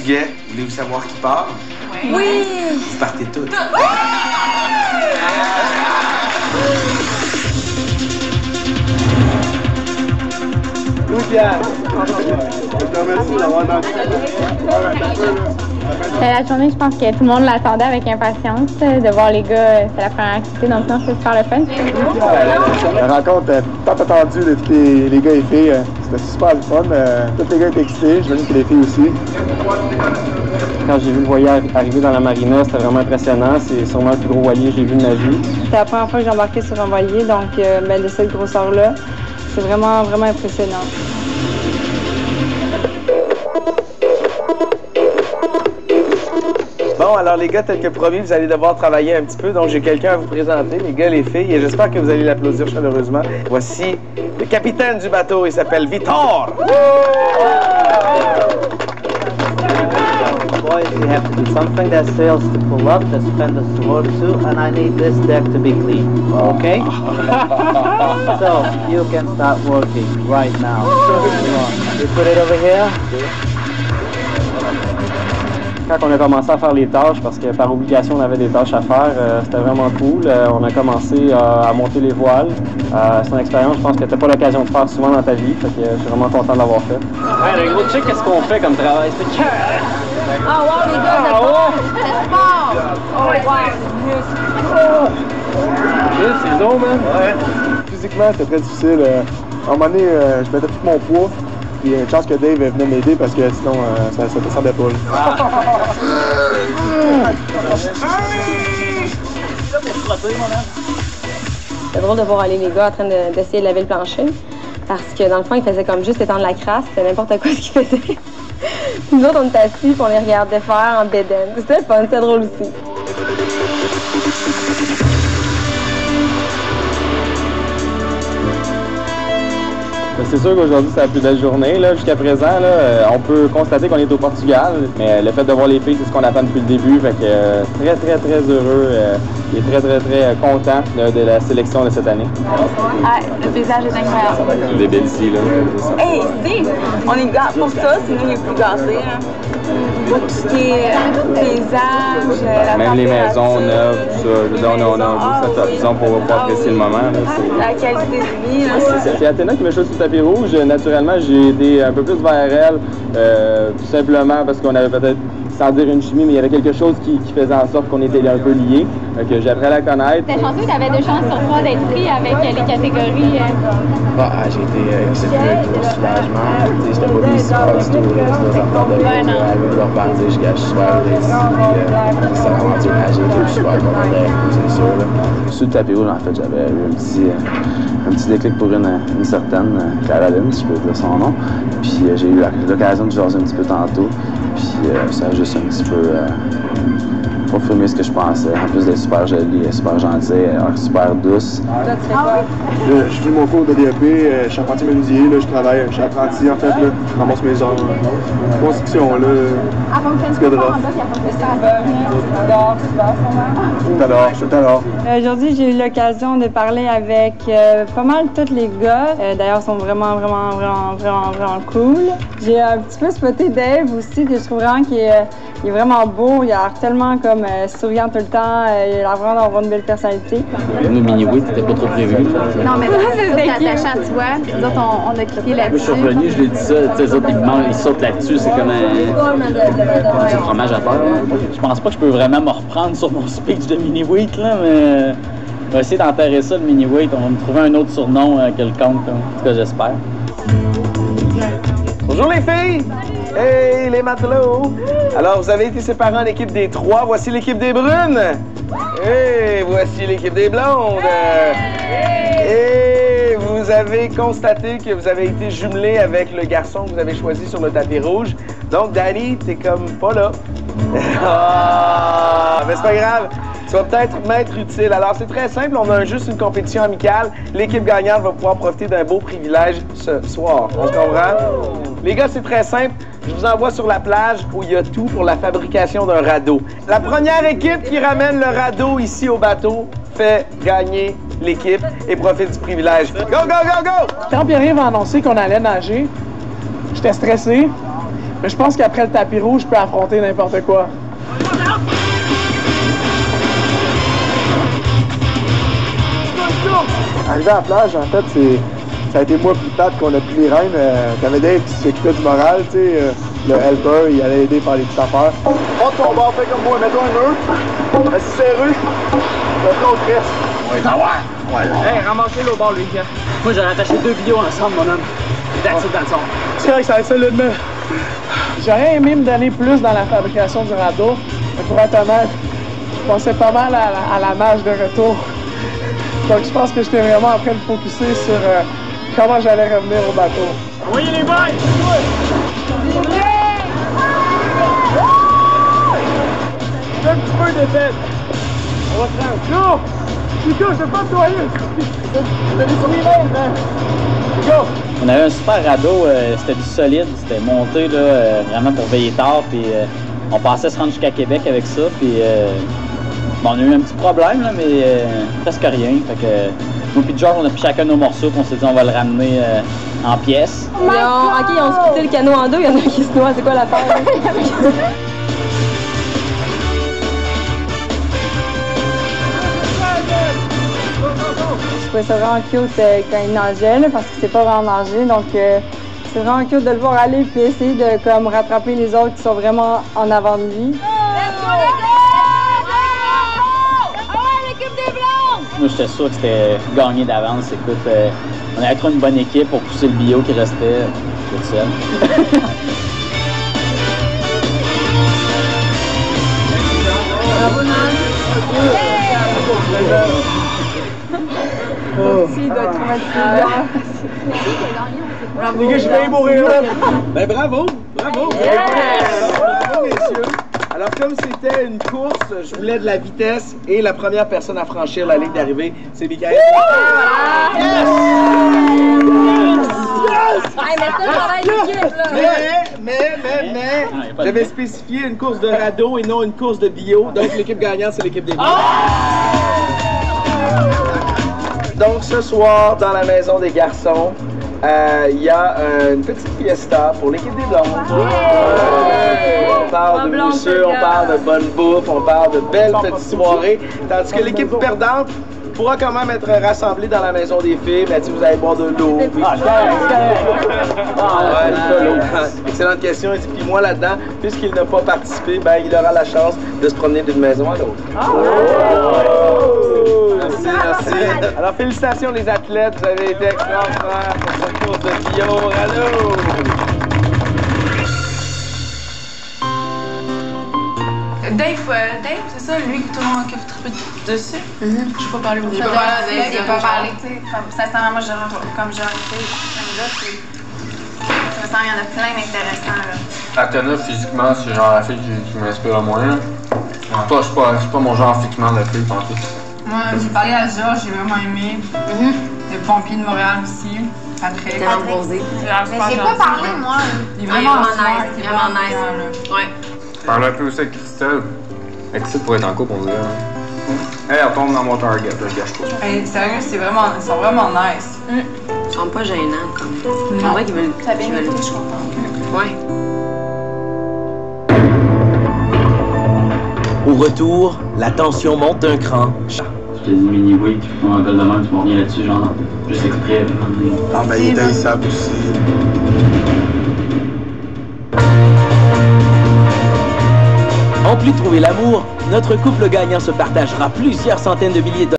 Portugais. Voulez-vous savoir qui part? Oui! Vous partez toutes. La journée, je pense que tout le monde l'attendait avec impatience de voir les gars. C'est la première activité, donc non, c'est super le fun. La rencontre tant attendue de tous les gars et filles. C'était super le fun. Tous les gars étaient excités, j'imagine que les filles aussi. Quand j'ai vu le voilier arriver dans la marina, c'était vraiment impressionnant. C'est sûrement le plus gros voilier que j'ai vu de ma vie. C'était la première fois que j'embarquais sur un voilier, donc de cette grosseur-là, c'est vraiment, vraiment impressionnant. Bon, alors les gars, tel que promis, vous allez devoir travailler un petit peu. Donc, j'ai quelqu'un à vous présenter, les gars, les filles, et j'espère que vous allez l'applaudir chaleureusement. Voici le capitaine du bateau, il s'appelle Vitor. Boys, you have to do something that sails to pull up, the suspenders to roll to, and I need this deck to be clean, okay? So, you can start working right now. You put it over here. Quand on a commencé à faire les tâches, parce que par obligation on avait des tâches à faire, c'était vraiment cool. On a commencé à monter les voiles. C'est une expérience, je pense que tu n'as pas l'occasion de faire souvent dans ta vie, fait que je suis vraiment content de l'avoir fait. Ouais, le gros check, qu'est-ce qu'on fait comme travail? C'est Ah wow, les gars, c'est fort! Oh wow! C'est long, man! Ouais. Physiquement, c'était très difficile. À un moment donné, je mettais tout mon poids. Puis une chance que Dave venait m'aider parce que sinon, ça descendait pas. C'est drôle de voir aller les gars en train d'essayer de laver le plancher. Parce que dans le fond, ils faisaient comme juste étendre la crasse, c'était n'importe quoi ce qu'ils faisaient. Puis nous autres, on était assis puis on les regardait faire en bédaine. C'était fun, c'était drôle aussi. C'est sûr qu'aujourd'hui, c'est la plus belle journée. Jusqu'à présent, là, on peut constater qu'on est au Portugal, mais le fait de voir les filles, c'est ce qu'on attend depuis le début. Fait que très, très, très heureux et très, très, très content de la sélection de cette année. Ah, le paysage est incroyable. C'est débile ici, là. Hey, Steve, on est gâtés pour ça, c'est nous les plus gâtés. Hein. Tout ce qui est paysage, la même les maisons neuves, tout ça. On a Ah, cette option pour apprécier le moment. la qualité de vie. C'est Athéna qui m'a choisi sur le tapis rouge. Naturellement, j'ai été un peu plus vers elle, tout simplement parce qu'on avait peut-être, sans dire une chimie, mais il y avait quelque chose qui faisait en sorte qu'on était un peu liés, que j'ai appris à la connaître. T'es chanceux, t'avais 2 chances sur 3 d'être pris avec les catégories. J'ai été accepté avec le soulagement. C'était pas des histoires du tout. C'était encore de leur parler, je gâche super ici. C'est vraiment dur à gérer, je suis super content d'être, c'est sûr. Sur le tapis rouge, en fait, j'avais eu un petit déclic pour une certaine Caroline, si je peux dire son nom. Puis j'ai eu l'occasion de jaser un petit peu tantôt. Puis ça a juste un petit peu confirmé ce que je pensais. En plus d'être super jolie, super gentille, super douce. Je fais mon cours de DEP, je suis apprenti menuisier, je travaille, je suis apprenti en fait, là, je ramasse mes heures. Construction, là, ce que de rough. Je t'adore. Aujourd'hui, j'ai eu l'occasion de parler avec pas mal tous les gars. D'ailleurs, ils sont vraiment cool. J'ai un petit peu spoté Dave aussi, que je trouve vraiment qu'il est vraiment beau. Il a l'air tellement comme souriant tout le temps. Il a l'air vraiment d'avoir une belle personnalité. Le mini-wheat, c'était pas trop prévu. Non, mais c'est attachant, tu vois. Nous autres, on a cliqué là-dessus. Je suis revenu, je l'ai dit ça, les autres, ils sautent là-dessus, c'est comme du fromage à terre. Je pense pas que je peux vraiment me reprendre sur mon speech de mini-wheat, là, mais on va essayer d'enterrer ça, le mini-wheat. On va me trouver un autre surnom quelconque, en tout cas, j'espère. Bonjour les filles! Hey les matelots! Alors, vous avez été séparés en équipe des 3. Voici l'équipe des brunes. Et voici l'équipe des blondes. Et vous avez constaté que vous avez été jumelé avec le garçon que vous avez choisi sur le tapis rouge. Donc, Danny, t'es comme pas là. Ah, mais c'est pas grave. Tu vas peut-être m'être utile. Alors, c'est très simple. On a juste une compétition amicale. L'équipe gagnante va pouvoir profiter d'un beau privilège ce soir. On comprend? Les gars, c'est très simple. Je vous envoie sur la plage où il y a tout pour la fabrication d'un radeau. La première équipe qui ramène le radeau ici au bateau fait gagner l'équipe et profite du privilège. Go, go, go, go! Quand Pierre-Yves a annoncé qu'on allait nager, j'étais stressé. Mais je pense qu'après le tapis rouge, je peux affronter n'importe quoi. Arrivé à la plage, en fait, ça a été moi plus plate qu'on a pris les rênes. T'avais Dave qui s'occupait du moral, tu sais. Le helper, il allait aider par les petites affaires. Monte ton bord, fais comme moi, mets-toi un nœud. Assis serré. Fais-toi au tresse. Ouais, hey, ramassez l'eau bord, lui. Moi, j'aurais attaché 2 vidéos ensemble, mon homme. That's it dans le son. C'est vrai que ça va être solidement. J'aurais aimé me donner plus dans la fabrication du radeau. Mais pour être honnête, je pensais pas mal à la nage de retour. Donc je pense que j'étais vraiment en train de focusser sur comment j'allais revenir au bateau. Oui, les boys! J'ai un petit peu d'effet. On va se rendre. Go! Chico, je vais pas te noyer. Je vais sur les mains, man. Go! On avait un super radeau, c'était du solide, c'était monté là, vraiment pour veiller tard, puis on pensait se rendre jusqu'à Québec avec ça, puis bon, on a eu un petit problème, là, mais presque rien. Fait que nous puis George, on a pris chacun nos morceaux, puis on s'est dit on va le ramener en pièces. OK, ils ont splitté le canot en deux, il y en a un qui se noie, c'est quoi l'affaire? Je trouvais ça vraiment cute quand il nageait, là, parce que c'est pas vraiment nager, donc c'est vraiment cute de le voir aller puis essayer de comme rattraper les autres qui sont vraiment en avant de lui. Moi, j'étais sûr que c'était gagné d'avance. Écoute, on allait être une bonne équipe pour pousser le bio qui restait tout seul. Il doit être traumatisé. Les gars, j'ai failli mourir là. Ben bravo, bravo. Bravo, messieurs. Alors, comme c'était une course, je voulais de la vitesse et la première personne à franchir la ligne d'arrivée, c'est Michael. Mais, j'avais spécifié une course de radeau et non une course de bio. Donc, l'équipe gagnante, c'est l'équipe des Blancs. Donc, ce soir, dans la maison des garçons, il y a une petite fiesta pour l'équipe des Blondes. On parle de mousseux, on parle de bonne bouffe, on parle de belles petites soirées. Tandis que l'équipe perdante pourra quand même être rassemblée dans la maison des filles, mais si vous allez boire de l'eau. Excellente question. Et puis moi là-dedans, puisqu'il n'a pas participé, ben, il aura la chance de se promener d'une maison à l'autre. Merci, merci. Alors félicitations les athlètes, vous avez été excellents pour cette course de bio. Allô! Dave, c'est ça, lui, tout le monde qui a trippé dessus. Je ne peux pas parler beaucoup. Il n'a pas parlé, tu sais. Sincèrement, moi, comme j'ai arrêté, il y en a plein d'intéressants. Athéna, physiquement, c'est genre la fille qui m'inspire le moins. C'est pas mon genre physiquement de fille, tant pis. Moi, j'ai parlé à Georges, j'ai vraiment aimé. Le pompier de Montréal aussi. Patrick. Mais j'ai pas parlé, moi. Il est vraiment nice. Il est vraiment nice. Ouais. Je parlais un peu aussi avec Christelle. Avec Christelle pour être en couple, on dirait. Elle retombe dans mon target, là, je gâche pas. Hey, sérieux, ils sont vraiment nice. Ils sont pas gênants, comme. C'est vrai qu'ils veulent. Ça a bien été, je suis contente. Ouais. Au retour, la tension monte d'un cran. Je te dis mini-oui, puis on appelle demain, tu m'en reviens là-dessus, genre, juste exprès. Ah, mais il est haïssable aussi. En plus de trouver l'amour, notre couple gagnant se partagera plusieurs centaines de milliers de